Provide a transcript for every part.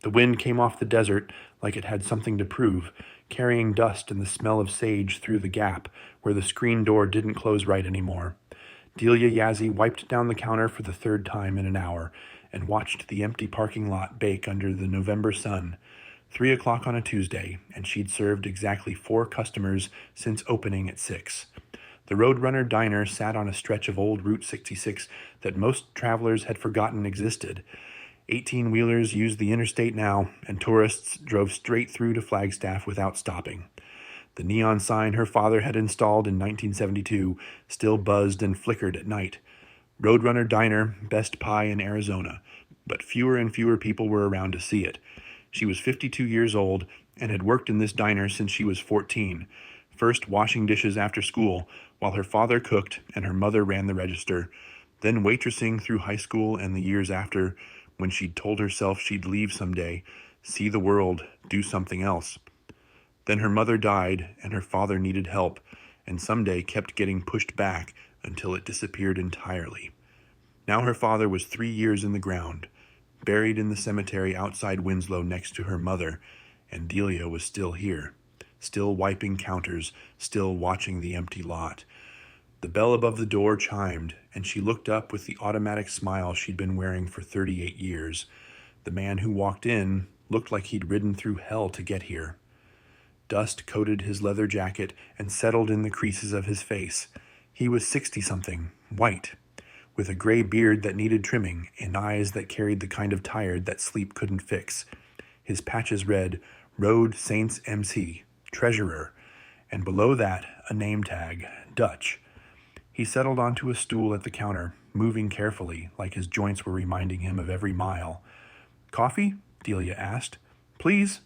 The wind came off the desert like it had something to prove, carrying dust and the smell of sage through the gap where the screen door didn't close right anymore. Delia Yazzie wiped down the counter for the third time in an hour and watched the empty parking lot bake under the November sun. 3 o'clock on a Tuesday, and she'd served exactly 4 customers since opening at 6. The Roadrunner Diner sat on a stretch of old Route 66 that most travelers had forgotten existed. 18-wheelers used the interstate now, and tourists drove straight through to Flagstaff without stopping. The neon sign her father had installed in 1972 still buzzed and flickered at night. Roadrunner Diner, best pie in Arizona, but fewer and fewer people were around to see it. She was 52 years old and had worked in this diner since she was 14, first washing dishes after school while her father cooked and her mother ran the register, then waitressing through high school and the years after when she'd told herself she'd leave someday, see the world, do something else. Then her mother died and her father needed help and someday kept getting pushed back until it disappeared entirely. Now her father was 3 years in the ground, buried in the cemetery outside Winslow next to her mother, and Delia was still here, still wiping counters, still watching the empty lot. The bell above the door chimed, and she looked up with the automatic smile she'd been wearing for 38 years. The man who walked in looked like he'd ridden through hell to get here. Dust coated his leather jacket and settled in the creases of his face. He was 60-something, white, with a gray beard that needed trimming and eyes that carried the kind of tired that sleep couldn't fix. His patches read, Road Saints MC, Treasurer, and below that, a name tag, Dutch. He settled onto a stool at the counter, moving carefully, like his joints were reminding him of every mile. Coffee? Delia asked. Please?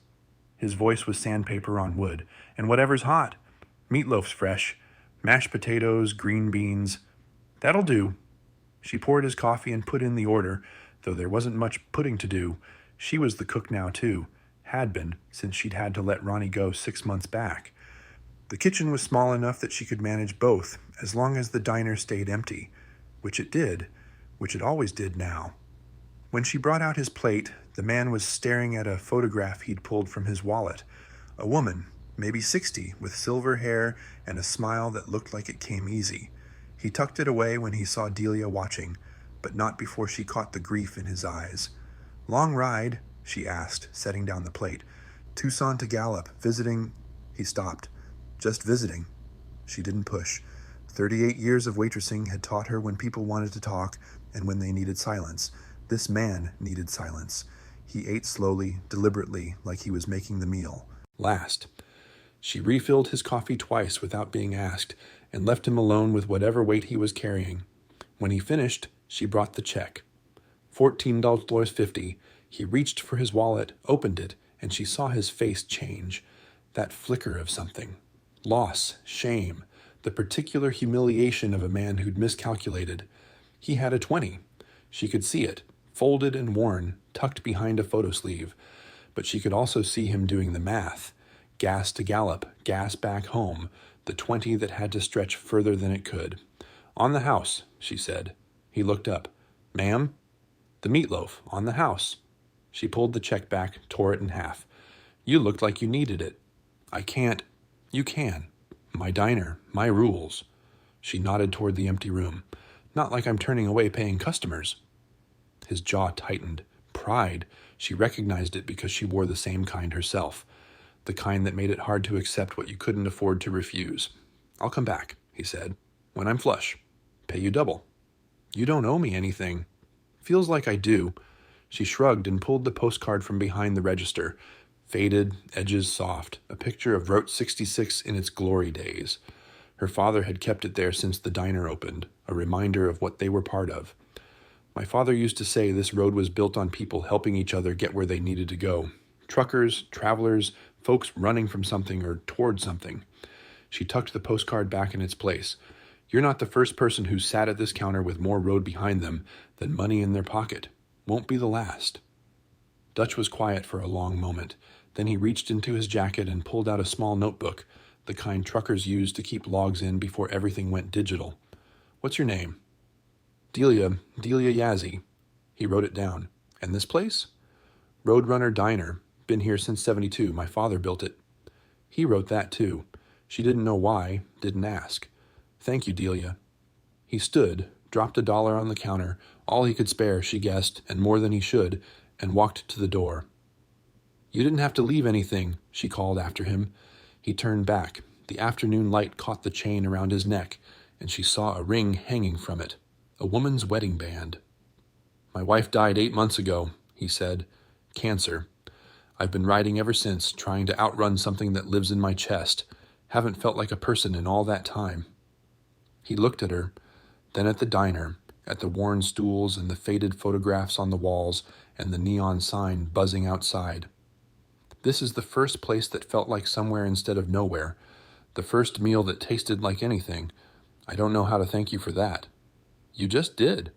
His voice was sandpaper on wood. And whatever's hot. Meatloaf's fresh. Mashed potatoes, green beans. That'll do. She poured his coffee and put in the order, though there wasn't much putting to do. She was the cook now, too. Had been, since she'd had to let Ronnie go 6 months back. The kitchen was small enough that she could manage both, as long as the diner stayed empty, which it did, which it always did now. When she brought out his plate, the man was staring at a photograph he'd pulled from his wallet. A woman, maybe 60, with silver hair and a smile that looked like it came easy. He tucked it away when he saw Delia watching, but not before she caught the grief in his eyes. Long ride? She asked, setting down the plate. Tucson to Gallup, visiting... He stopped. Just visiting. She didn't push. 38 years of waitressing had taught her when people wanted to talk and when they needed silence. This man needed silence. He ate slowly, deliberately, like he was making the meal. Last. She refilled his coffee twice without being asked and left him alone with whatever weight he was carrying. When he finished, she brought the check. $14.50. He reached for his wallet, opened it, and she saw his face change. That flicker of something. Loss, shame, the particular humiliation of a man who'd miscalculated. He had a 20. She could see it, folded and worn, tucked behind a photo sleeve. But she could also see him doing the math. Gas to Gallup, gas back home, the 20 that had to stretch further than it could. On the house, she said. He looked up. Ma'am? The meatloaf, on the house. She pulled the check back, tore it in half. You looked like you needed it. I can't. You can. My diner, my rules. She nodded toward the empty room. Not like I'm turning away paying customers. His jaw tightened. Pride. She recognized it because she wore the same kind herself. The kind that made it hard to accept what you couldn't afford to refuse. I'll come back, he said. When I'm flush. Pay you double. You don't owe me anything. Feels like I do. She shrugged and pulled the postcard from behind the register. Faded, edges soft, a picture of Route 66 in its glory days. Her father had kept it there since the diner opened, a reminder of what they were part of. My father used to say this road was built on people helping each other get where they needed to go. Truckers, travelers, folks running from something or toward something. She tucked the postcard back in its place. You're not the first person who sat at this counter with more road behind them than money in their pocket. Won't be the last. Dutch was quiet for a long moment. Then he reached into his jacket and pulled out a small notebook, the kind truckers used to keep logs in before everything went digital. What's your name? Delia Yazzie. He wrote it down. And this place? Roadrunner Diner. Been here since '72. My father built it. He wrote that, too. She didn't know why, didn't ask. Thank you, Delia. He stood, dropped $1 on the counter, all he could spare, she guessed, and more than he should, and walked to the door. You didn't have to leave anything, she called after him. He turned back. The afternoon light caught the chain around his neck, and she saw a ring hanging from it. A woman's wedding band. My wife died 8 months ago, he said. Cancer. I've been writing ever since, trying to outrun something that lives in my chest. Haven't felt like a person in all that time. He looked at her, then at the diner, at the worn stools and the faded photographs on the walls and the neon sign buzzing outside. This is the first place that felt like somewhere instead of nowhere. The first meal that tasted like anything. I don't know how to thank you for that. You just did.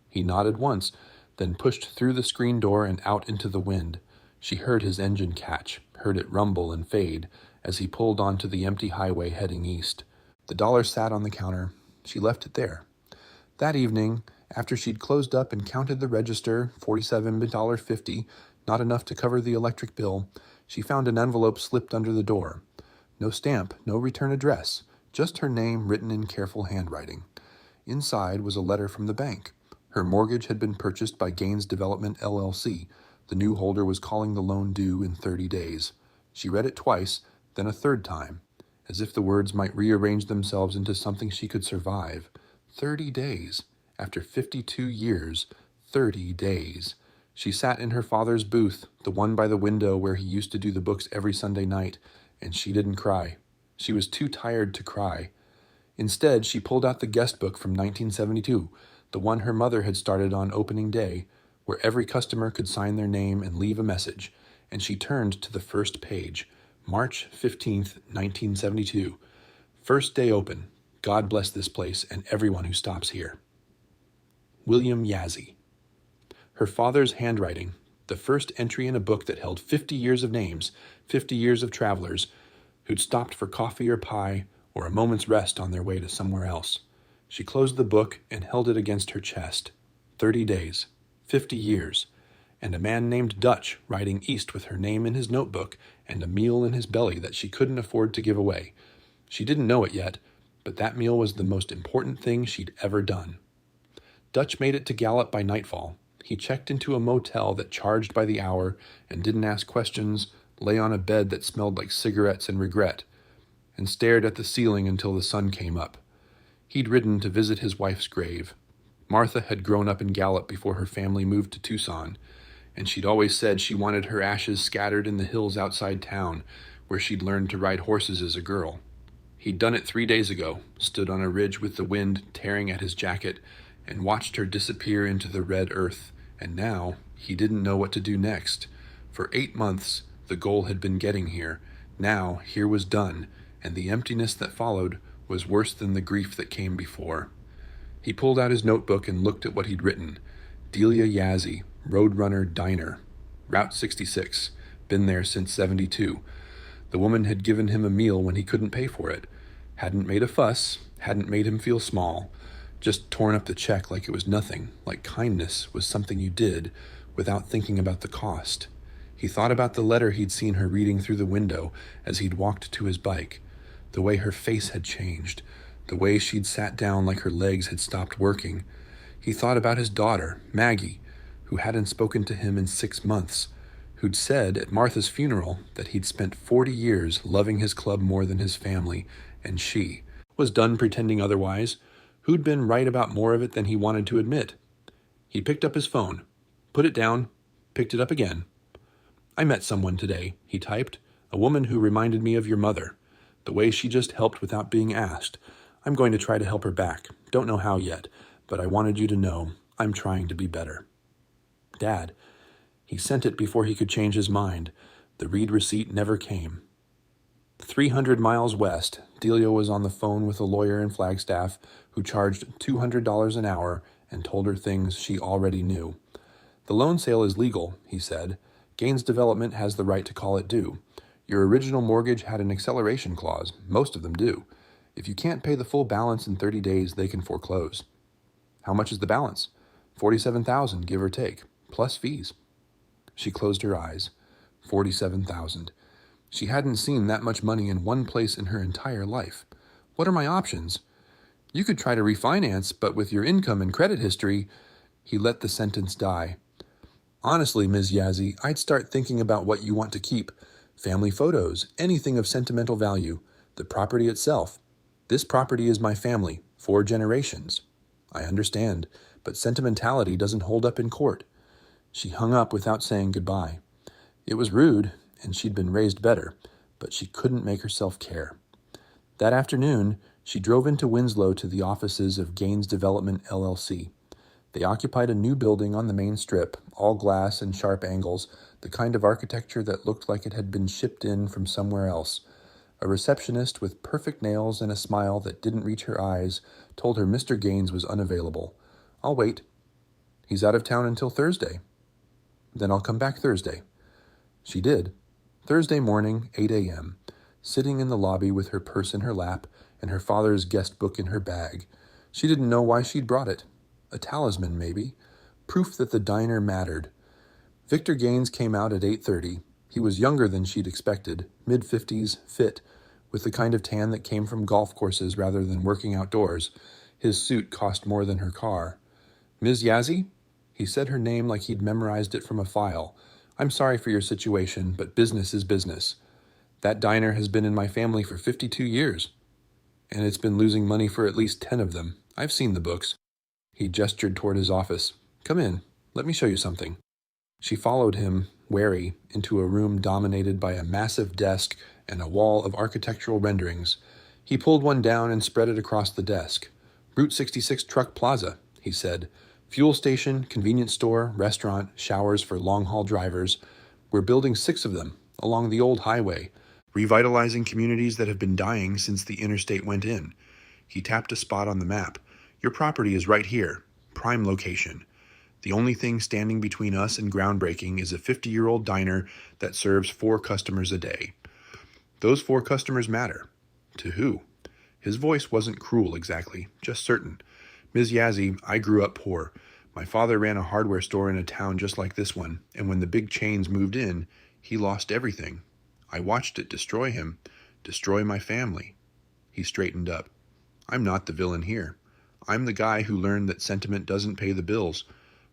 He nodded once, then pushed through the screen door and out into the wind. She heard his engine catch, heard it rumble and fade as he pulled onto the empty highway heading east. The dollar sat on the counter. She left it there. That evening, after she'd closed up and counted the register, $47.50, not enough to cover the electric bill, she found an envelope slipped under the door. No stamp, no return address, just her name written in careful handwriting. Inside was a letter from the bank. Her mortgage had been purchased by Gaines Development, LLC. The new holder was calling the loan due in 30 days. She read it twice, then a third time, as if the words might rearrange themselves into something she could survive. 30 days. After 52 years, 30 days. She sat in her father's booth, the one by the window where he used to do the books every Sunday night, and she didn't cry. She was too tired to cry. Instead, she pulled out the guest book from 1972, the one her mother had started on opening day, where every customer could sign their name and leave a message, and she turned to the first page. March 15th, 1972. First day open. God bless this place and everyone who stops here. William Yazzie. Her father's handwriting, the first entry in a book that held 50 years of names, 50 years of travelers, who'd stopped for coffee or pie or a moment's rest on their way to somewhere else. She closed the book and held it against her chest. 30 days, 50 years, and a man named Dutch riding east with her name in his notebook and a meal in his belly that she couldn't afford to give away. She didn't know it yet, but that meal was the most important thing she'd ever done. Dutch made it to Gallup by nightfall. He checked into a motel that charged by the hour and didn't ask questions, lay on a bed that smelled like cigarettes and regret, and stared at the ceiling until the sun came up. He'd ridden to visit his wife's grave. Martha had grown up in Gallup before her family moved to Tucson, and she'd always said she wanted her ashes scattered in the hills outside town, where she'd learned to ride horses as a girl. He'd done it 3 days ago, stood on a ridge with the wind tearing at his jacket, and watched her disappear into the red earth, and now he didn't know what to do next. For 8 months, the goal had been getting here. Now, here was done, and the emptiness that followed was worse than the grief that came before. He pulled out his notebook and looked at what he'd written. Delia Yazzie, Roadrunner Diner, Route 66, been there since '72. The woman had given him a meal when he couldn't pay for it. Hadn't made a fuss, hadn't made him feel small, just torn up the check like it was nothing, like kindness was something you did without thinking about the cost. He thought about the letter he'd seen her reading through the window as he'd walked to his bike, the way her face had changed, the way she'd sat down like her legs had stopped working. He thought about his daughter, Maggie, who hadn't spoken to him in 6 months, who'd said at Martha's funeral that he'd spent 40 years loving his club more than his family, and she was done pretending otherwise, who'd been right about more of it than he wanted to admit. He picked up his phone, put it down, picked it up again. I met someone today, he typed, a woman who reminded me of your mother, the way she just helped without being asked. I'm going to try to help her back. Don't know how yet, but I wanted you to know I'm trying to be better. Dad. He sent it before he could change his mind. The read receipt never came. 300 miles west, Delia was on the phone with a lawyer in Flagstaff who charged $200 an hour and told her things she already knew. The loan sale is legal, he said. Gaines Development has the right to call it due. Your original mortgage had an acceleration clause. Most of them do. If you can't pay the full balance in 30 days, they can foreclose. How much is the balance? $47,000, give or take, plus fees. She closed her eyes. 47,000. She hadn't seen that much money in one place in her entire life. What are my options? You could try to refinance, but with your income and credit history... He let the sentence die. Honestly, Ms. Yazzie, I'd start thinking about what you want to keep. Family photos, anything of sentimental value. The property itself. This property is my family, 4 generations. I understand, but sentimentality doesn't hold up in court. She hung up without saying goodbye. It was rude, and she'd been raised better, but she couldn't make herself care. That afternoon, she drove into Winslow to the offices of Gaines Development, LLC. They occupied a new building on the main strip, all glass and sharp angles, the kind of architecture that looked like it had been shipped in from somewhere else. A receptionist with perfect nails and a smile that didn't reach her eyes told her Mr. Gaines was unavailable. I'll wait. He's out of town until Thursday. Then I'll come back Thursday. She did. Thursday morning, 8 a.m., sitting in the lobby with her purse in her lap and her father's guest book in her bag. She didn't know why she'd brought it. A talisman, maybe. Proof that the diner mattered. Victor Gaines came out at 8:30. He was younger than she'd expected, mid-50s, fit, with the kind of tan that came from golf courses rather than working outdoors. His suit cost more than her car. Ms. Yazzie? He said her name like he'd memorized it from a file. I'm sorry for your situation, but business is business. That diner has been in my family for 52 years, and it's been losing money for at least 10 of them. I've seen the books. He gestured toward his office. Come in. Let me show you something. She followed him, wary, into a room dominated by a massive desk and a wall of architectural renderings. He pulled one down and spread it across the desk. Route 66 Truck Plaza, he said. Fuel station, convenience store, restaurant, showers for long-haul drivers. We're building 6 of them along the old highway, revitalizing communities that have been dying since the interstate went in. He tapped a spot on the map. Your property is right here, prime location. The only thing standing between us and groundbreaking is a 50-year-old diner that serves 4 customers a day. Those 4 customers matter. To who? His voice wasn't cruel exactly, just certain. Ms. Yazzie, I grew up poor. My father ran a hardware store in a town just like this one, and when the big chains moved in, he lost everything. I watched it destroy him, destroy my family. He straightened up. I'm not the villain here. I'm the guy who learned that sentiment doesn't pay the bills.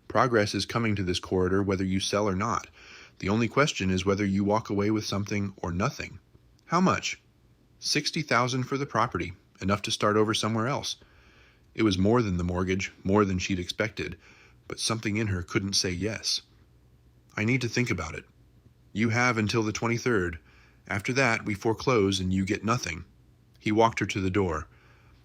Progress is coming to this corridor whether you sell or not. The only question is whether you walk away with something or nothing. How much? $60,000 for the property, enough to start over somewhere else. It was more than the mortgage, more than she'd expected, but something in her couldn't say yes. I need to think about it. You have until the 23rd. After that, we foreclose and you get nothing. He walked her to the door.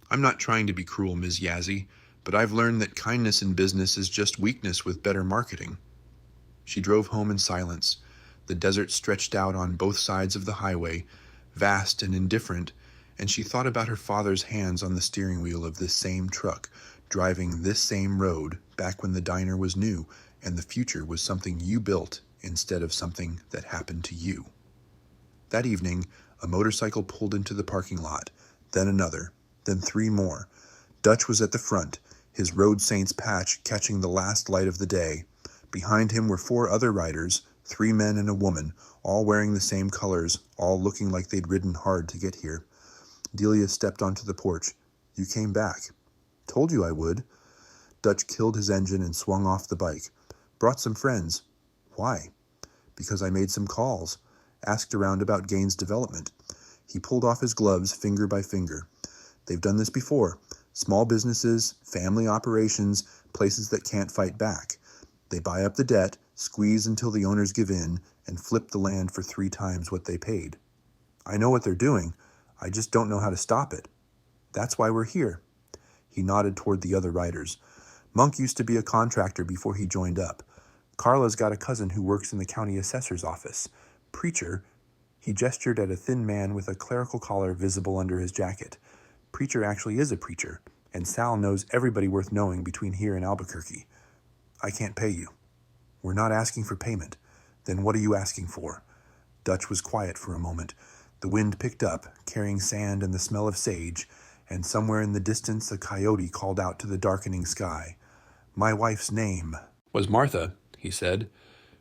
I'm not trying to be cruel, Ms. Yazzie, but I've learned that kindness in business is just weakness with better marketing. She drove home in silence. The desert stretched out on both sides of the highway, vast and indifferent, and she thought about her father's hands on the steering wheel of this same truck, driving this same road back when the diner was new and the future was something you built instead of something that happened to you. That evening, a motorcycle pulled into the parking lot, then another, then 3 more. Dutch was at the front, his Road Saints patch catching the last light of the day. Behind him were 4 other riders, 3 men and a woman, all wearing the same colors, all looking like they'd ridden hard to get here. Delia stepped onto the porch. You came back. Told you I would. Dutch killed his engine and swung off the bike. Brought some friends. Why? Because I made some calls. Asked around about Gaines Development. He pulled off his gloves finger by finger. They've done this before. Small businesses, family operations, places that can't fight back. They buy up the debt, squeeze until the owners give in, and flip the land for 3 times what they paid. I know what they're doing. I just don't know how to stop it. That's why we're here. He nodded toward the other riders. Monk used to be a contractor before he joined up. Carla's got a cousin who works in the county assessor's office. Preacher, he gestured at a thin man with a clerical collar visible under his jacket. Preacher actually is a preacher, and Sal knows everybody worth knowing between here and Albuquerque. I can't pay you. We're not asking for payment. Then what are you asking for? Dutch was quiet for a moment. The wind picked up, carrying sand and the smell of sage, and somewhere in the distance a coyote called out to the darkening sky. My wife's name was Martha, he said.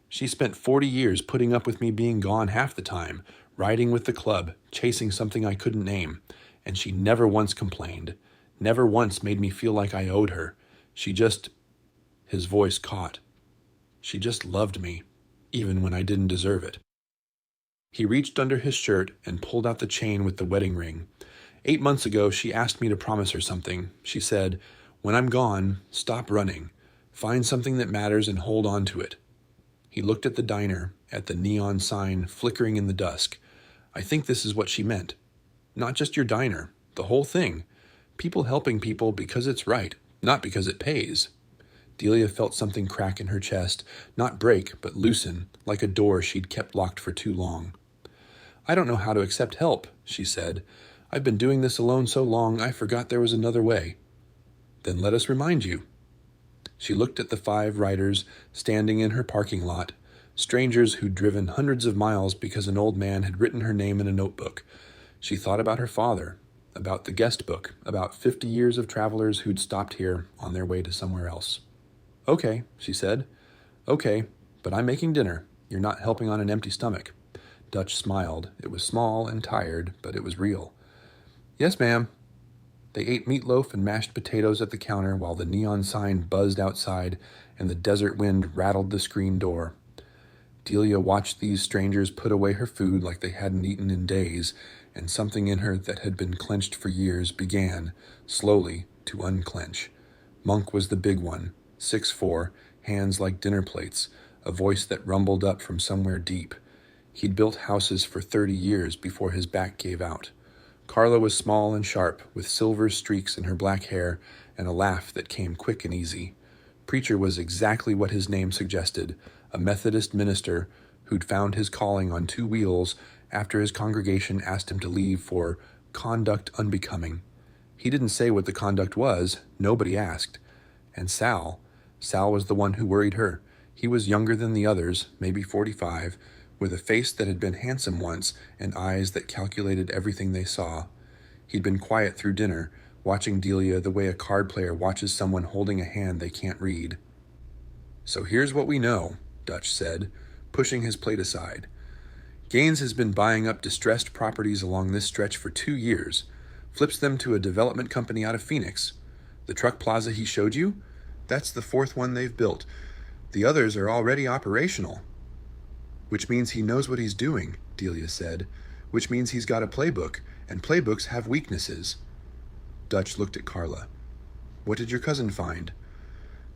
She spent 40 years putting up with me being gone half the time, riding with the club, chasing something I couldn't name, and she never once complained, never once made me feel like I owed her. She just... His voice caught. She just loved me, even when I didn't deserve it. He reached under his shirt and pulled out the chain with the wedding ring. 8 months ago, she asked me to promise her something. She said, "When I'm gone, stop running. Find something that matters and hold on to it." He looked at the diner, at the neon sign flickering in the dusk. I think this is what she meant. Not just your diner, the whole thing. People helping people because it's right, not because it pays. Delia felt something crack in her chest, not break, but loosen, like a door she'd kept locked for too long. "I don't know how to accept help," she said. "I've been doing this alone so long I forgot there was another way." "Then let us remind you." She looked at the 5 riders standing in her parking lot, strangers who'd driven hundreds of miles because an old man had written her name in a notebook. She thought about her father, about the guest book, about 50 years of travelers who'd stopped here on their way to somewhere else. "Okay," she said. "Okay, but I'm making dinner. You're not helping on an empty stomach." Dutch smiled. It was small and tired, but it was real. "Yes, ma'am." They ate meatloaf and mashed potatoes at the counter while the neon sign buzzed outside and the desert wind rattled the screen door. Delia watched these strangers put away her food like they hadn't eaten in days, and something in her that had been clenched for years began, slowly, to unclench. Monk was the big one, 6'4", hands like dinner plates, a voice that rumbled up from somewhere deep. He'd built houses for 30 years before his back gave out. Carla was small and sharp, with silver streaks in her black hair and a laugh that came quick and easy. Preacher was exactly what his name suggested, a Methodist minister who'd found his calling on 2 wheels after his congregation asked him to leave for conduct unbecoming. He didn't say what the conduct was, nobody asked. And Sal was the one who worried her. He was younger than the others, maybe 45, with a face that had been handsome once and eyes that calculated everything they saw. He'd been quiet through dinner, watching Delia the way a card player watches someone holding a hand they can't read. "So here's what we know," Dutch said, pushing his plate aside. "Gaines has been buying up distressed properties along this stretch for 2 years, flips them to a development company out of Phoenix. The truck plaza he showed you? That's the 4th one they've built. The others are already operational." "Which means he knows what he's doing," Delia said. "Which means he's got a playbook, and playbooks have weaknesses." Dutch looked at Carla. "What did your cousin find?"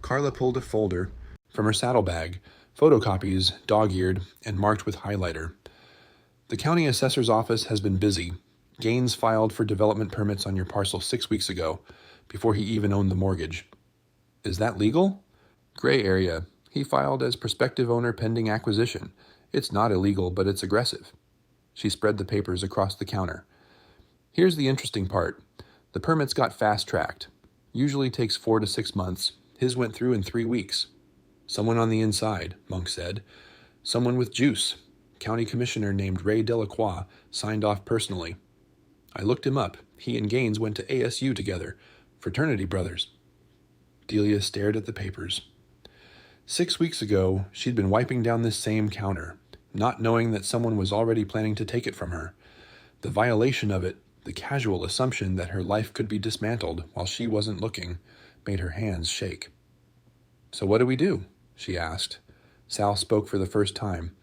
Carla pulled a folder from her saddlebag, photocopies, dog-eared, and marked with highlighter. "The county assessor's office has been busy. Gaines filed for development permits on your parcel 6 weeks ago, before he even owned the mortgage." "Is that legal?" "Gray area. He filed as prospective owner pending acquisition. It's not illegal, but it's aggressive." She spread the papers across the counter. "Here's the interesting part. The permits got fast-tracked. Usually takes 4 to 6 months. His went through in 3 weeks. Someone on the inside," Monk said. "Someone with juice. County commissioner named Ray Delacroix signed off personally. I looked him up. He and Gaines went to ASU together. Fraternity brothers." Delia stared at the papers. 6 weeks ago, she'd been wiping down this same counter, not knowing that someone was already planning to take it from her. The violation of it, the casual assumption that her life could be dismantled while she wasn't looking, made her hands shake. "So what do we do?" she asked. Sal spoke for the first time.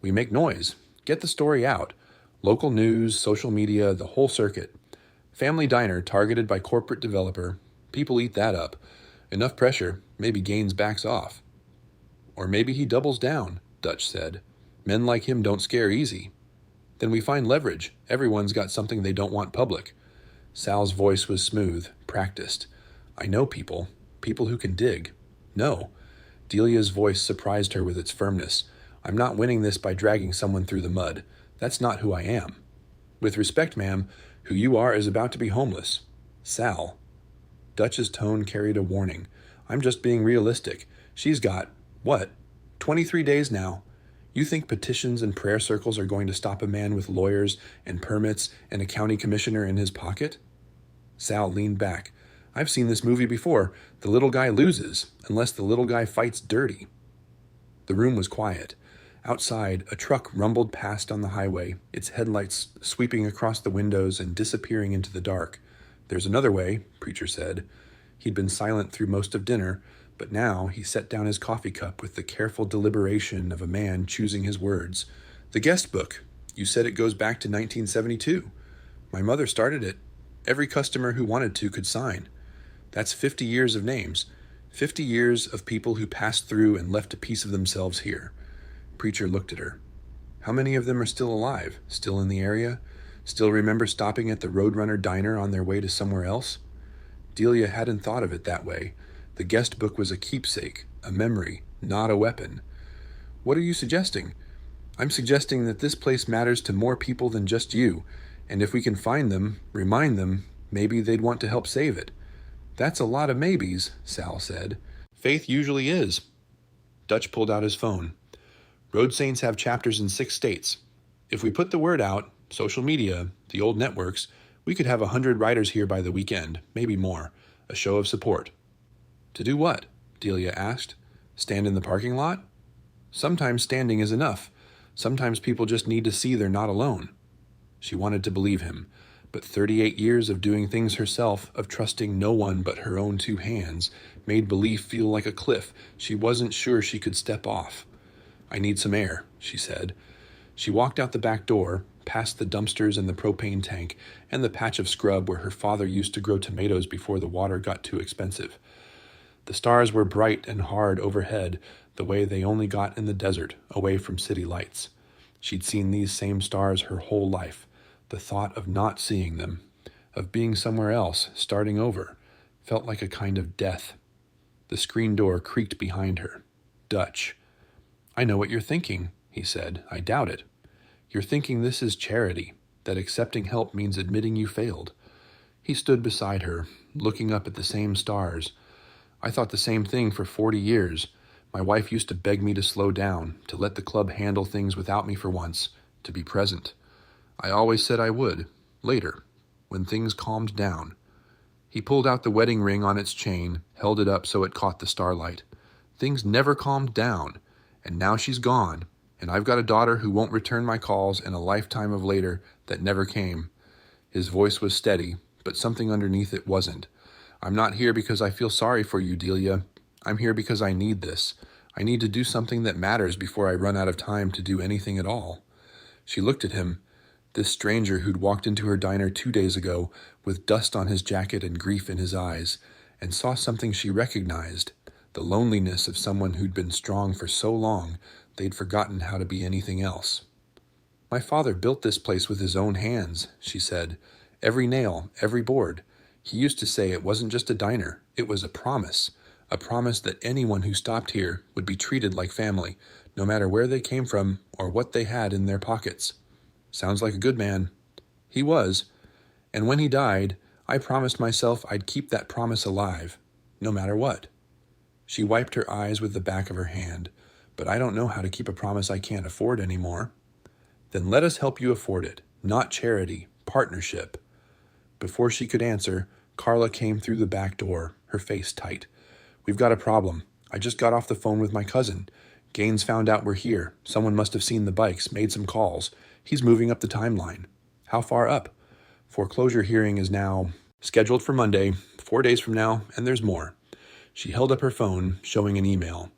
"We make noise. Get the story out. Local news, social media, the whole circuit. Family diner targeted by corporate developer. People eat that up. Enough pressure, maybe Gaines backs off." "Or maybe he doubles down," Dutch said. "Men like him don't scare easy." "Then we find leverage. Everyone's got something they don't want public." Sal's voice was smooth, practiced. "I know people who can dig." "No." Delia's voice surprised her with its firmness. "I'm not winning this by dragging someone through the mud. That's not who I am. With respect, ma'am, who you are is about to be homeless. Sal." Dutch's tone carried a warning. "I'm just being realistic. She's got, 23 days now. You think petitions and prayer circles are going to stop a man with lawyers and permits and a county commissioner in his pocket?" Sal leaned back. "I've seen this movie before. The little guy loses, unless the little guy fights dirty." The room was quiet. Outside, a truck rumbled past on the highway, its headlights sweeping across the windows and disappearing into the dark. "There's another way," Preacher said. He'd been silent through most of dinner, but now he set down his coffee cup with the careful deliberation of a man choosing his words. "The guest book. You said it goes back to 1972. My mother started it. Every customer who wanted to could sign. That's 50 years of names. 50 years of people who passed through and left a piece of themselves here." Preacher looked at her. "How many of them are still alive, still in the area, still remember stopping at the Roadrunner diner on their way to somewhere else?" Delia hadn't thought of it that way. The guest book was a keepsake, a memory, not a weapon. "What are you suggesting?" "I'm suggesting that this place matters to more people than just you, and if we can find them, remind them, maybe they'd want to help save it." "That's a lot of maybes," Sal said. "Faith usually is." Dutch pulled out his phone. "Road Saints have chapters in 6 states. If we put the word out, social media, the old networks, we could have 100 riders here by the weekend, maybe more. A show of support." "To do what?" Delia asked. "Stand in the parking lot?" "Sometimes standing is enough. Sometimes people just need to see they're not alone." She wanted to believe him, but 38 years of doing things herself, of trusting no one but her own 2 hands, made belief feel like a cliff she wasn't sure she could step off. "I need some air," she said. She walked out the back door, past the dumpsters and the propane tank, and the patch of scrub where her father used to grow tomatoes before the water got too expensive. The stars were bright and hard overhead, the way they only got in the desert, away from city lights. She'd seen these same stars her whole life. The thought of not seeing them, of being somewhere else, starting over, felt like a kind of death. The screen door creaked behind her. Dutch. "I know what you're thinking," he said. "I doubt it. You're thinking this is charity, that accepting help means admitting you failed." He stood beside her, looking up at the same stars. "I thought the same thing for 40 years. My wife used to beg me to slow down, to let the club handle things without me for once, to be present. I always said I would, later, when things calmed down." He pulled out the wedding ring on its chain, held it up so it caught the starlight. "Things never calmed down, and now she's gone, and I've got a daughter who won't return my calls and a lifetime of later that never came." His voice was steady, but something underneath it wasn't. "I'm not here because I feel sorry for you, Delia. I'm here because I need this. I need to do something that matters before I run out of time to do anything at all." She looked at him, this stranger who'd walked into her diner 2 days ago with dust on his jacket and grief in his eyes, and saw something she recognized, the loneliness of someone who'd been strong for so long they'd forgotten how to be anything else. "My father built this place with his own hands," she said. "Every nail, every board. He used to say it wasn't just a diner, it was a promise that anyone who stopped here would be treated like family, no matter where they came from or what they had in their pockets." "Sounds like a good man." "He was. And when he died, I promised myself I'd keep that promise alive, no matter what." She wiped her eyes with the back of her hand. "But I don't know how to keep a promise I can't afford anymore." "Then let us help you afford it. Not charity, partnership." Before she could answer, Carla came through the back door, her face tight. "We've got a problem. I just got off the phone with my cousin. Gaines found out we're here. Someone must have seen the bikes, made some calls. He's moving up the timeline." "How far up?" "Foreclosure hearing is now scheduled for Monday, 4 days from now, and there's more." She held up her phone, showing an email.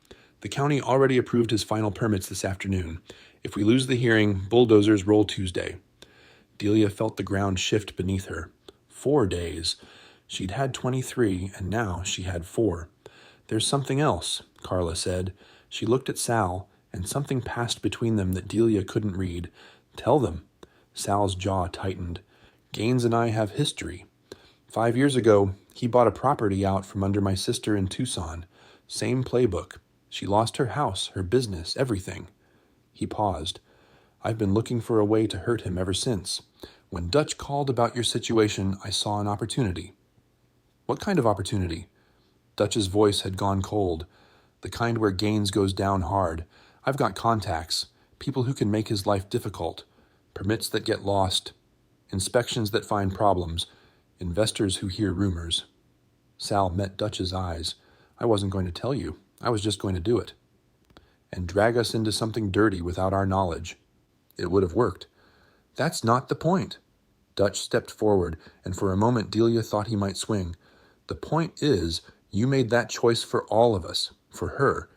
"The county already approved his final permits this afternoon. If we lose the hearing, bulldozers roll Tuesday." Delia felt the ground shift beneath her. 4 days. She'd had 23, and now she had 4. "There's something else," Carla said. She looked at Sal, and something passed between them that Delia couldn't read. "Tell them." Sal's jaw tightened. "Gaines and I have history. 5 years ago, he bought a property out from under my sister in Tucson. Same playbook. She lost her house, her business, everything." He paused. "I've been looking for a way to hurt him ever since. When Dutch called about your situation, I saw an opportunity." "What kind of opportunity?" Dutch's voice had gone cold. "The kind where Gaines goes down hard. I've got contacts, people who can make his life difficult, permits that get lost, inspections that find problems, investors who hear rumors." Sal met Dutch's eyes. "I wasn't going to tell you. I was just going to do it." and drag us into something dirty without our knowledge. It would have worked. That's not the point. Dutch stepped forward, and for a moment Delia thought he might swing. The point is, you made that choice for all of us, for her.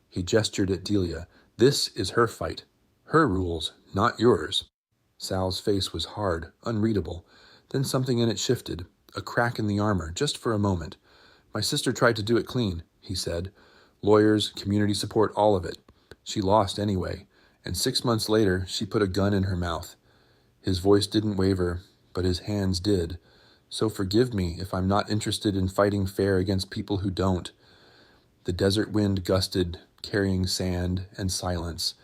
He gestured at Delia. This is her fight. Her rules, not yours. Sal's face was hard, unreadable. Then something in it shifted, a crack in the armor, just for a moment. My sister tried to do it clean, he said. Lawyers, community support, all of it. She lost anyway, and 6 months later she put a gun in her mouth. His voice didn't waver, but his hands did. So forgive me if I'm not interested in fighting fair against people who don't. The desert wind gusted, carrying sand and silence.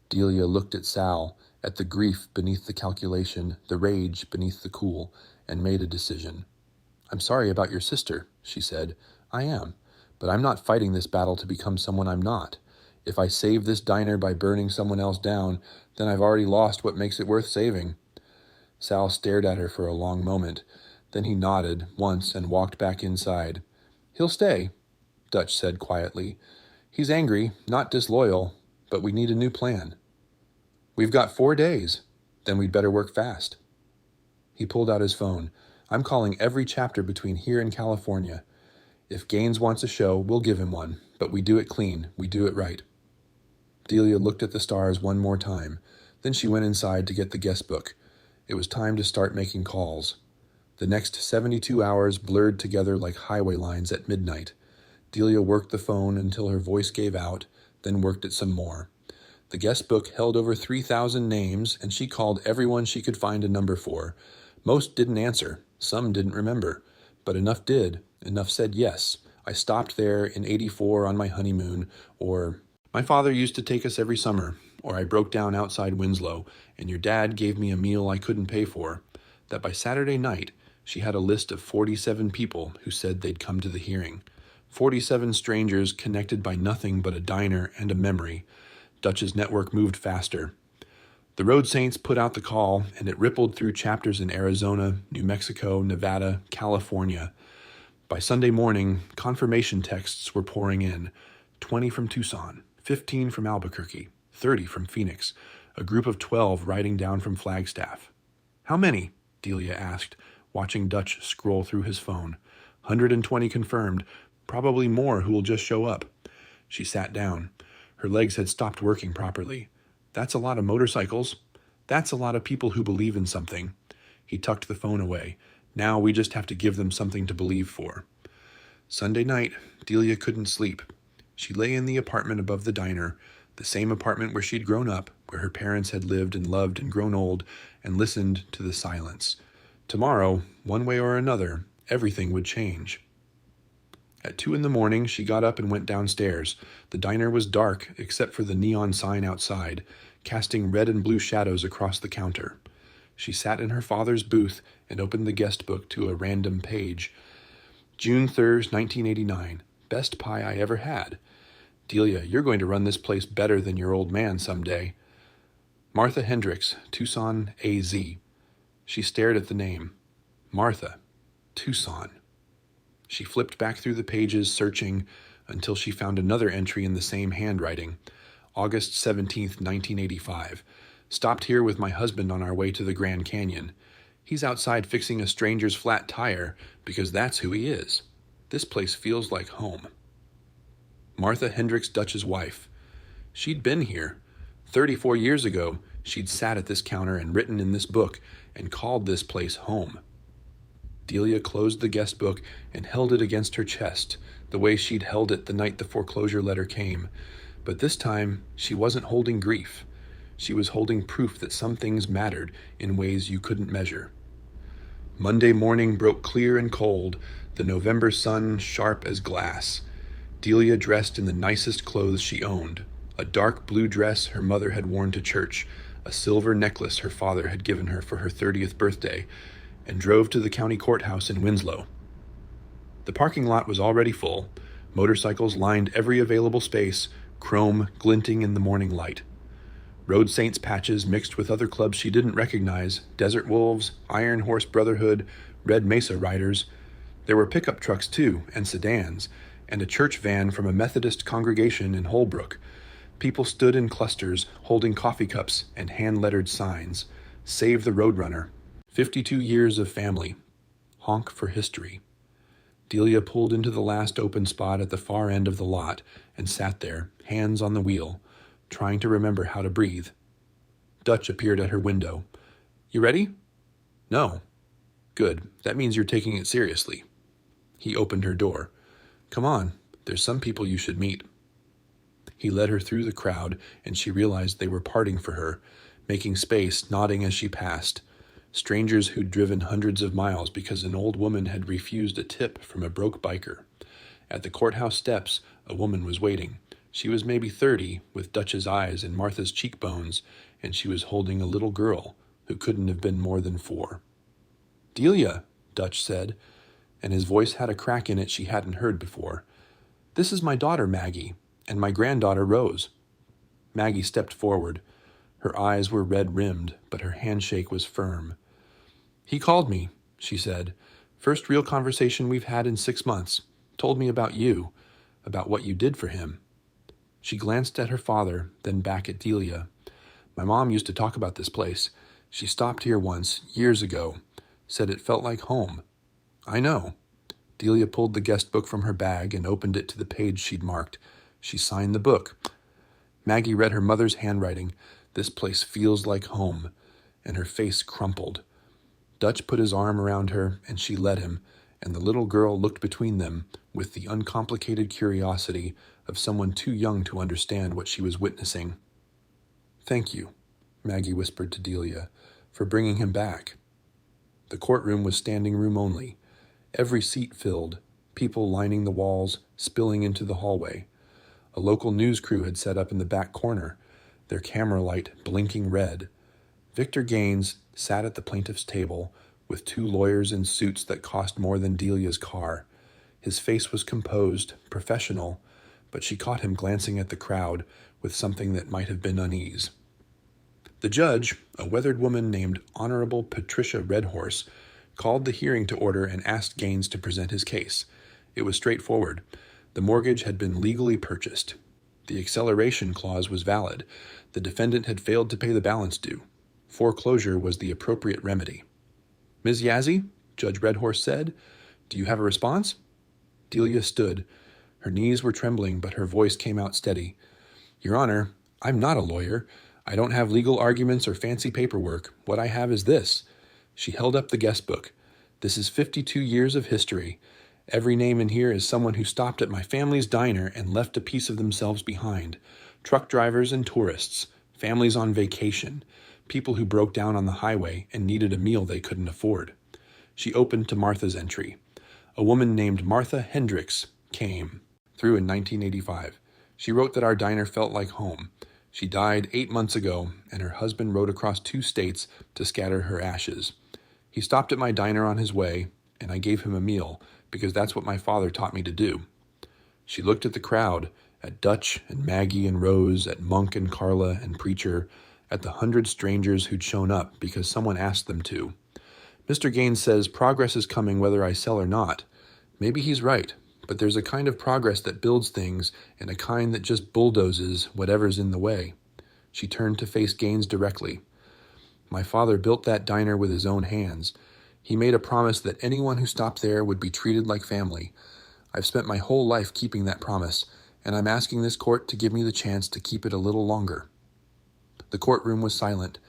Delia looked at Sal, at the grief beneath the calculation, the rage beneath the cool, and made a decision. I'm sorry about your sister, she said. I am, but I'm not fighting this battle to become someone I'm not. If I save this diner by burning someone else down, then I've already lost what makes it worth saving. Sal stared at her for a long moment. Then he nodded once and walked back inside. He'll stay, Dutch said quietly. He's angry, not disloyal, but we need a new plan. We've got 4 days. Then we'd better work fast. He pulled out his phone. I'm calling every chapter between here and California. If Gaines wants a show, we'll give him one, but we do it clean. We do it right. Delia looked at the stars one more time. Then she went inside to get the guest book. It was time to start making calls. The next 72 hours blurred together like highway lines at midnight. Delia worked the phone until her voice gave out, then worked it some more. The guest book held over 3,000 names, and she called everyone she could find a number for. Most didn't answer. Some didn't remember. But enough did. Enough said yes. I stopped there in '84 on my honeymoon, or my father used to take us every summer, or I broke down outside Winslow, and your dad gave me a meal I couldn't pay for. That by Saturday night, she had a list of 47 people who said they'd come to the hearing. 47 strangers connected by nothing but a diner and a memory. Dutch's network moved faster. The Road Saints put out the call, and it rippled through chapters in Arizona, New Mexico, Nevada, California. By Sunday morning, confirmation texts were pouring in. 20 from Tucson, 15 from Albuquerque, 30 from Phoenix, a group of 12 riding down from Flagstaff. How many? Delia asked, watching Dutch scroll through his phone. 120 confirmed, probably more who will just show up. She sat down. Her legs had stopped working properly. That's a lot of motorcycles. That's a lot of people who believe in something. He tucked the phone away. Now we just have to give them something to believe for. Sunday night, Delia couldn't sleep. She lay in the apartment above the diner, the same apartment where she'd grown up, where her parents had lived and loved and grown old, and listened to the silence. Tomorrow, one way or another, everything would change. At 2 a.m, she got up and went downstairs. The diner was dark, except for the neon sign outside, casting red and blue shadows across the counter. She sat in her father's booth and opened the guest book to a random page. June 3rd, 1989. Best pie I ever had. Delia, you're going to run this place better than your old man someday. Martha Hendricks, Tucson, AZ. She stared at the name. Martha, Tucson. She flipped back through the pages, searching, until she found another entry in the same handwriting. August 17th, 1985. Stopped here with my husband on our way to the Grand Canyon. He's outside fixing a stranger's flat tire, because that's who he is. This place feels like home. Martha Hendricks, Dutch's wife. She'd been here. 34 years ago, she'd sat at this counter and written in this book, and called this place home. Delia closed the guest book and held it against her chest, the way she'd held it the night the foreclosure letter came. But this time, she wasn't holding grief. She was holding proof that some things mattered in ways you couldn't measure. Monday morning broke clear and cold, the November sun sharp as glass. Delia dressed in the nicest clothes she owned, a dark blue dress her mother had worn to church, a silver necklace her father had given her for her 30th birthday, and drove to the county courthouse in Winslow. The parking lot was already full. Motorcycles lined every available space, chrome glinting in the morning light. Road Saints patches mixed with other clubs she didn't recognize, Desert Wolves, Iron Horse Brotherhood, Red Mesa Riders. There were pickup trucks too, and sedans, and a church van from a Methodist congregation in Holbrook. People stood in clusters, holding coffee cups and hand-lettered signs. Save the Roadrunner. 52 years of family. Honk for history. Delia pulled into the last open spot at the far end of the lot and sat there, hands on the wheel, trying to remember how to breathe. Dutch appeared at her window. You ready? No. Good. That means you're taking it seriously. He opened her door. Come on, there's some people you should meet. He led her through the crowd, and she realized they were parting for her, making space, nodding as she passed. Strangers who'd driven hundreds of miles because an old woman had refused a tip from a broke biker. At the courthouse steps, a woman was waiting. She was maybe 30, with Dutch's eyes and Martha's cheekbones, and she was holding a little girl who couldn't have been more than 4. Delia, Dutch said, and his voice had a crack in it she hadn't heard before. This is my daughter, Maggie, and my granddaughter, Rose. Maggie stepped forward. Her eyes were red-rimmed, but her handshake was firm. He called me, she said. First real conversation we've had in 6 months. Told me about you, about what you did for him. She glanced at her father, then back at Delia. My mom used to talk about this place. She stopped here once, years ago. Said it felt like home. I know. Delia pulled the guest book from her bag and opened it to the page she'd marked. She signed the book. Maggie read her mother's handwriting. This place feels like home. And her face crumpled. Dutch put his arm around her, and she led him, and the little girl looked between them with the uncomplicated curiosity of someone too young to understand what she was witnessing. Thank you, Maggie whispered to Delia, for bringing him back. The courtroom was standing room only. Every seat filled, people lining the walls, spilling into the hallway. A local news crew had set up in the back corner, their camera light blinking red. Victor Gaines sat at the plaintiff's table with 2 lawyers in suits that cost more than Delia's car. His face was composed, professional, but she caught him glancing at the crowd with something that might have been unease. The judge, a weathered woman named Honorable Patricia Redhorse, called the hearing to order and asked Gaines to present his case. It was straightforward. The mortgage had been legally purchased. The acceleration clause was valid. The defendant had failed to pay the balance due. Foreclosure was the appropriate remedy. Ms. Yazzie, Judge Redhorse said, do you have a response? Delia stood. Her knees were trembling, but her voice came out steady. Your Honor, I'm not a lawyer. I don't have legal arguments or fancy paperwork. What I have is this. She held up the guest book. This is 52 years of history. Every name in here is someone who stopped at my family's diner and left a piece of themselves behind. Truck drivers and tourists, families on vacation, people who broke down on the highway and needed a meal they couldn't afford. She opened to Martha's entry. A woman named Martha Hendricks came through in 1985. She wrote that our diner felt like home. She died 8 months ago, and her husband rode across 2 states to scatter her ashes. He stopped at my diner on his way, and I gave him a meal, because that's what my father taught me to do. She looked at the crowd, at Dutch and Maggie and Rose, at Monk and Carla and Preacher, at the 100 strangers who'd shown up because someone asked them to. Mr. Gaines says progress is coming whether I sell or not. Maybe he's right, but there's a kind of progress that builds things and a kind that just bulldozes whatever's in the way. She turned to face Gaines directly. My father built that diner with his own hands. He made a promise that anyone who stopped there would be treated like family. I've spent my whole life keeping that promise, and I'm asking this court to give me the chance to keep it a little longer. The courtroom was silent.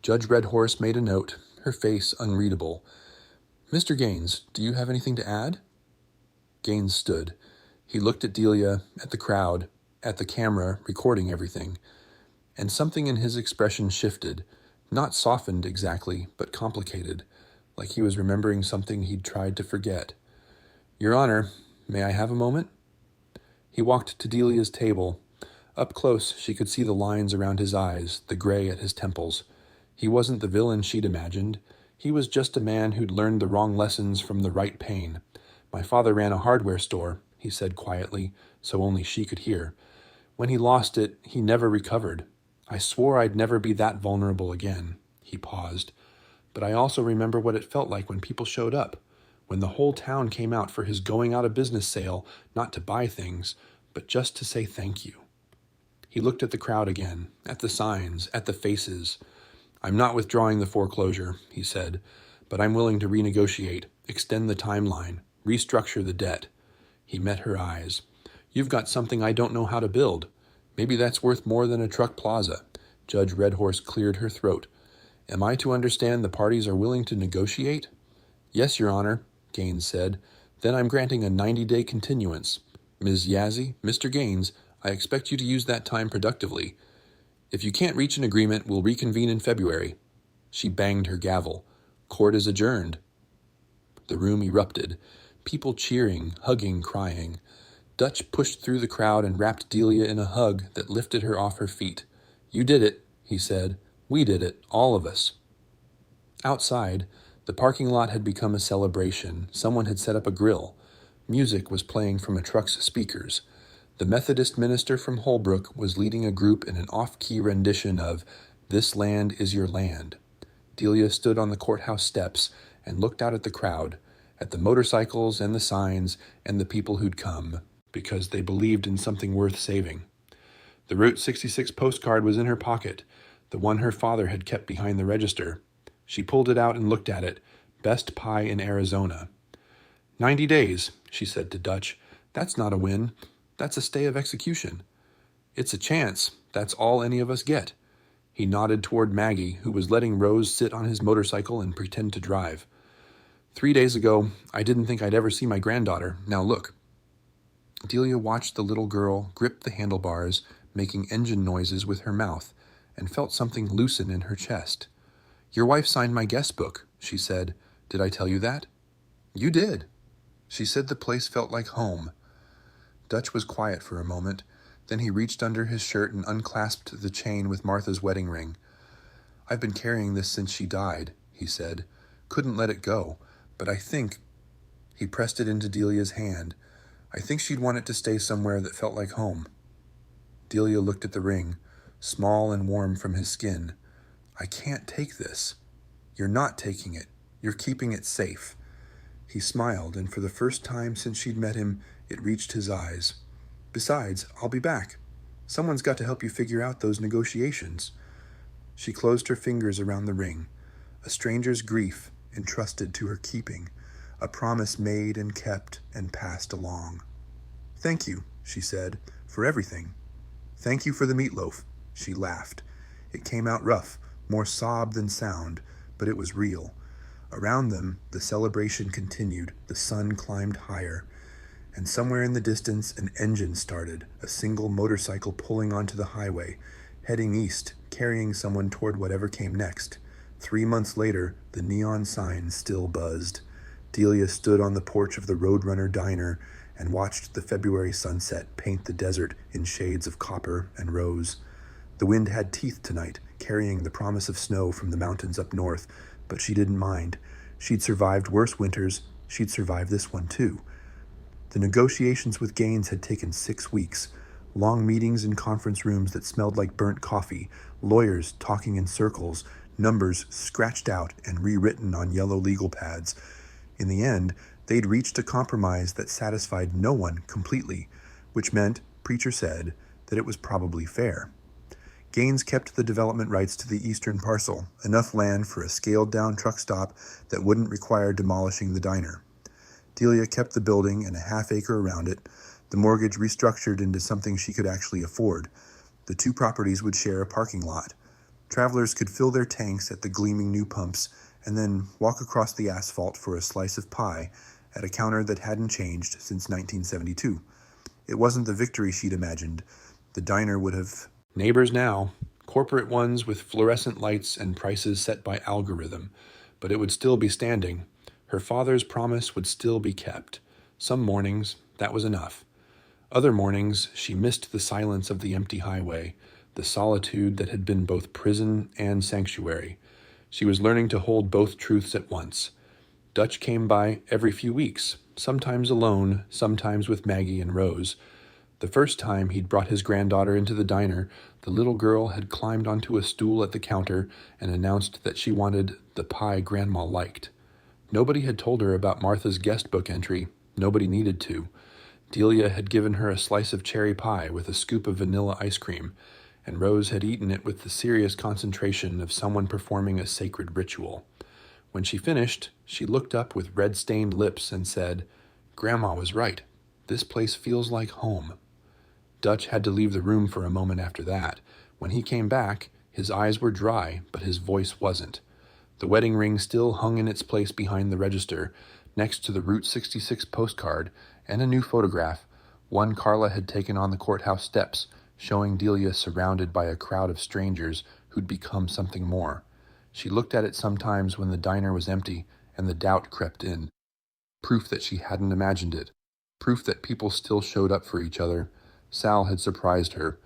Judge Redhorse made a note, her face unreadable. Mr. Gaines, do you have anything to add? Gaines stood. He looked at Delia, at the crowd, at the camera recording everything, and something in his expression shifted, not softened exactly, but complicated, like he was remembering something he'd tried to forget. Your Honor, may I have a moment? He walked to Delia's table. Up close, she could see the lines around his eyes, the gray at his temples. He wasn't the villain she'd imagined. He was just a man who'd learned the wrong lessons from the right pain. My father ran a hardware store, he said quietly, so only she could hear. When he lost it, he never recovered. I swore I'd never be that vulnerable again. He paused. But I also remember what it felt like when people showed up, when the whole town came out for his going out of business sale, not to buy things, but just to say thank you. He looked at the crowd again, at the signs, at the faces. "I'm not withdrawing the foreclosure," he said, "but I'm willing to renegotiate, extend the timeline, restructure the debt." He met her eyes. "You've got something I don't know how to build. Maybe that's worth more than a truck plaza." Judge Redhorse cleared her throat. "Am I to understand the parties are willing to negotiate?" "Yes, Your Honor," Gaines said. "Then I'm granting a 90-day continuance. Ms. Yazzie, Mr. Gaines, I expect you to use that time productively. If you can't reach an agreement, we'll reconvene in February." She banged her gavel. "Court is adjourned." The room erupted. People cheering, hugging, crying. Dutch pushed through the crowd and wrapped Delia in a hug that lifted her off her feet. "You did it," he said. "We did it, all of us." Outside, the parking lot had become a celebration. Someone had set up a grill. Music was playing from a truck's speakers. The Methodist minister from Holbrook was leading a group in an off-key rendition of "This Land is Your Land." Delia stood on the courthouse steps and looked out at the crowd, at the motorcycles and the signs and the people who'd come, because they believed in something worth saving. The Route 66 postcard was in her pocket, the one her father had kept behind the register. She pulled it out and looked at it. "Best pie in Arizona." 90 days, she said to Dutch. "That's not a win. That's a stay of execution." "It's a chance. That's all any of us get." He nodded toward Maggie, who was letting Rose sit on his motorcycle and pretend to drive. 3 days ago, I didn't think I'd ever see my granddaughter. Now look." Delia watched the little girl grip the handlebars, making engine noises with her mouth, and felt something loosen in her chest. "Your wife signed my guest book," she said. "Did I tell you that?" "You did." She said the place felt like home. Dutch was quiet for a moment. Then he reached under his shirt and unclasped the chain with Martha's wedding ring. "I've been carrying this since she died," he said. "Couldn't let it go, but I think—" He pressed it into Delia's hand. "I think she'd want it to stay somewhere that felt like home." Delia looked at the ring, small and warm from his skin. "I can't take this." "You're not taking it. You're keeping it safe." He smiled, and for the first time since she'd met him, it reached his eyes. "Besides, I'll be back. Someone's got to help you figure out those negotiations." She closed her fingers around the ring. A stranger's grief entrusted to her keeping, a promise made and kept and passed along. "Thank you," she said, "for everything." "Thank you for the meatloaf." She laughed. It came out rough, more sob than sound, but it was real. Around them, the celebration continued. The sun climbed higher. And somewhere in the distance, an engine started, a single motorcycle pulling onto the highway, heading east, carrying someone toward whatever came next. 3 months later, the neon sign still buzzed. Delia stood on the porch of the Roadrunner Diner and watched the February sunset paint the desert in shades of copper and rose. The wind had teeth tonight, carrying the promise of snow from the mountains up north, but she didn't mind. She'd survived worse winters. She'd survived this one, too. The negotiations with Gaines had taken 6 weeks. Long meetings in conference rooms that smelled like burnt coffee, lawyers talking in circles, numbers scratched out and rewritten on yellow legal pads. In the end, they'd reached a compromise that satisfied no one completely, which meant, Preacher said, that it was probably fair. Gaines kept the development rights to the eastern parcel, enough land for a scaled-down truck stop that wouldn't require demolishing the diner. Delia kept the building and a half-acre around it, the mortgage restructured into something she could actually afford. The 2 properties would share a parking lot. Travelers could fill their tanks at the gleaming new pumps and then walk across the asphalt for a slice of pie at a counter that hadn't changed since 1972. It wasn't the victory she'd imagined. The diner would have neighbors now, corporate ones with fluorescent lights and prices set by algorithm, but it would still be standing. Her father's promise would still be kept. Some mornings, that was enough. Other mornings, she missed the silence of the empty highway, the solitude that had been both prison and sanctuary. She was learning to hold both truths at once. Dutch came by every few weeks, sometimes alone, sometimes with Maggie and Rose. The first time he'd brought his granddaughter into the diner, the little girl had climbed onto a stool at the counter and announced that she wanted the pie Grandma liked. Nobody had told her about Martha's guest book entry. Nobody needed to. Delia had given her a slice of cherry pie with a scoop of vanilla ice cream, and Rose had eaten it with the serious concentration of someone performing a sacred ritual. When she finished, she looked up with red-stained lips and said, "Grandma was right. This place feels like home." Dutch had to leave the room for a moment after that. When he came back, his eyes were dry, but his voice wasn't. The wedding ring still hung in its place behind the register, next to the Route 66 postcard and a new photograph, one Carla had taken on the courthouse steps, showing Delia surrounded by a crowd of strangers who'd become something more. She looked at it sometimes when the diner was empty, and the doubt crept in. Proof that she hadn't imagined it. Proof that people still showed up for each other. Sal had surprised her.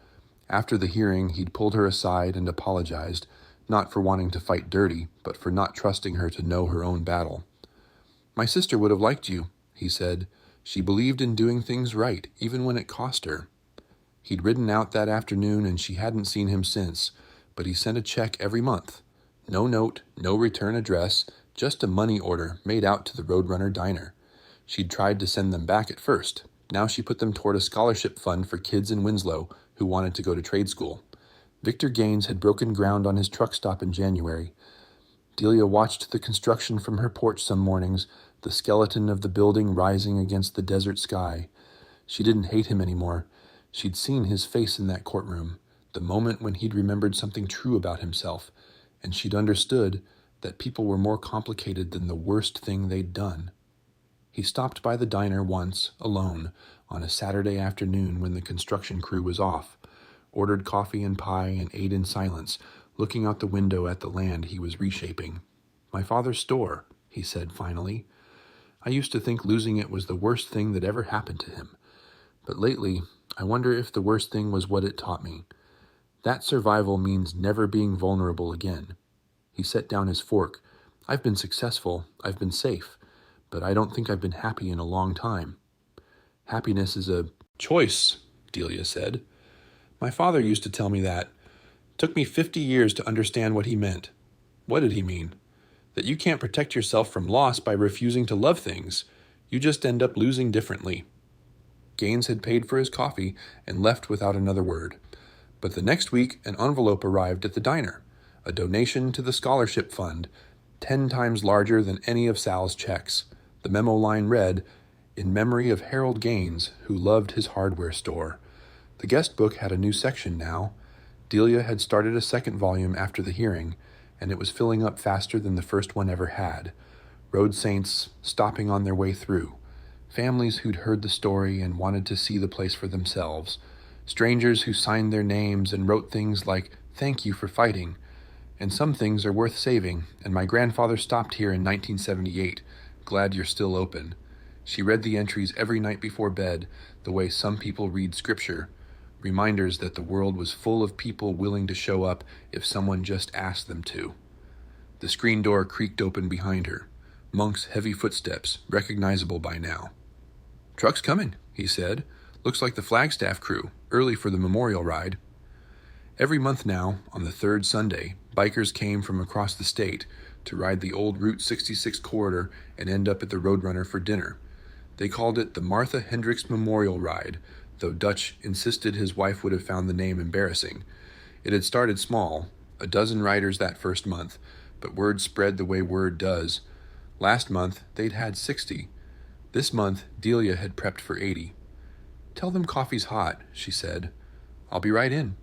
After the hearing, he'd pulled her aside and apologized, not for wanting to fight dirty, but for not trusting her to know her own battle. "My sister would have liked you," he said. "She believed in doing things right, even when it cost her." He'd ridden out that afternoon and she hadn't seen him since, but he sent a check every month. No note, no return address, just a money order made out to the Roadrunner Diner. She'd tried to send them back at first. Now she put them toward a scholarship fund for kids in Winslow who wanted to go to trade school. Victor Gaines had broken ground on his truck stop in January. Delia watched the construction from her porch some mornings, the skeleton of the building rising against the desert sky. She didn't hate him anymore. She'd seen his face in that courtroom, the moment when he'd remembered something true about himself, and she'd understood that people were more complicated than the worst thing they'd done. He stopped by the diner once, alone, on a Saturday afternoon when the construction crew was off, ordered coffee and pie and ate in silence, looking out the window at the land he was reshaping. "My father's store," he said finally. "I used to think losing it was the worst thing that ever happened to him. But lately, I wonder if the worst thing was what it taught me. That survival means never being vulnerable again." He set down his fork. "I've been successful, I've been safe, but I don't think I've been happy in a long time." "Happiness is a choice," Delia said. "My father used to tell me that. Took me 50 years to understand what he meant." "What did he mean?" "That you can't protect yourself from loss by refusing to love things. You just end up losing differently." Gaines had paid for his coffee and left without another word. But the next week, an envelope arrived at the diner, a donation to the scholarship fund, 10 times larger than any of Sal's checks. The memo line read, "In memory of Harold Gaines, who loved his hardware store." The guest book had a new section now. Delia had started a second volume after the hearing, and it was filling up faster than the first one ever had. Road saints stopping on their way through. Families who'd heard the story and wanted to see the place for themselves. Strangers who signed their names and wrote things like, "Thank you for fighting." "And some things are worth saving, and my grandfather stopped here in 1978. Glad you're still open." She read the entries every night before bed, the way some people read scripture. Reminders that the world was full of people willing to show up if someone just asked them to. The screen door creaked open behind her. Monk's heavy footsteps, recognizable by now. "Truck's coming," he said. "Looks like the Flagstaff crew, early for the memorial ride." Every month now, on the third Sunday, bikers came from across the state to ride the old Route 66 corridor and end up at the Roadrunner for dinner. They called it the Martha Hendricks Memorial Ride, though Dutch insisted his wife would have found the name embarrassing. It had started small, a dozen riders that first month, but word spread the way word does. Last month, they'd had 60. This month, Delia had prepped for 80. "Tell them coffee's hot," she said. "I'll be right in."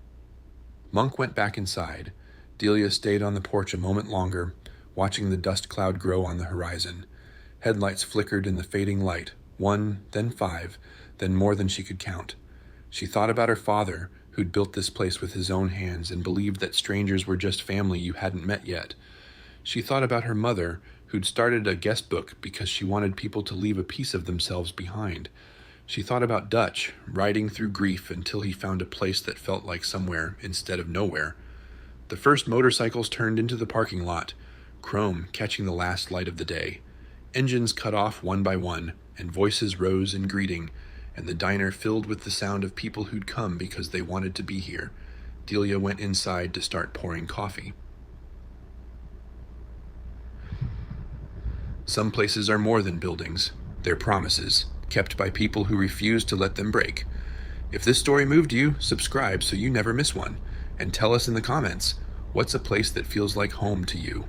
Monk went back inside. Delia stayed on the porch a moment longer, watching the dust cloud grow on the horizon. Headlights flickered in the fading light, 1, then 5, then more than she could count. She thought about her father, who'd built this place with his own hands and believed that strangers were just family you hadn't met yet. She thought about her mother, who'd started a guest book because she wanted people to leave a piece of themselves behind. She thought about Dutch, riding through grief until he found a place that felt like somewhere instead of nowhere. The first motorcycles turned into the parking lot, chrome catching the last light of the day. Engines cut off one by one, and voices rose in greeting, and the diner filled with the sound of people who'd come because they wanted to be here. Delia went inside to start pouring coffee. Some places are more than buildings. They're promises. kept by people who refuse to let them break. If this story moved you, subscribe so you never miss one, and tell us in the comments, what's a place that feels like home to you?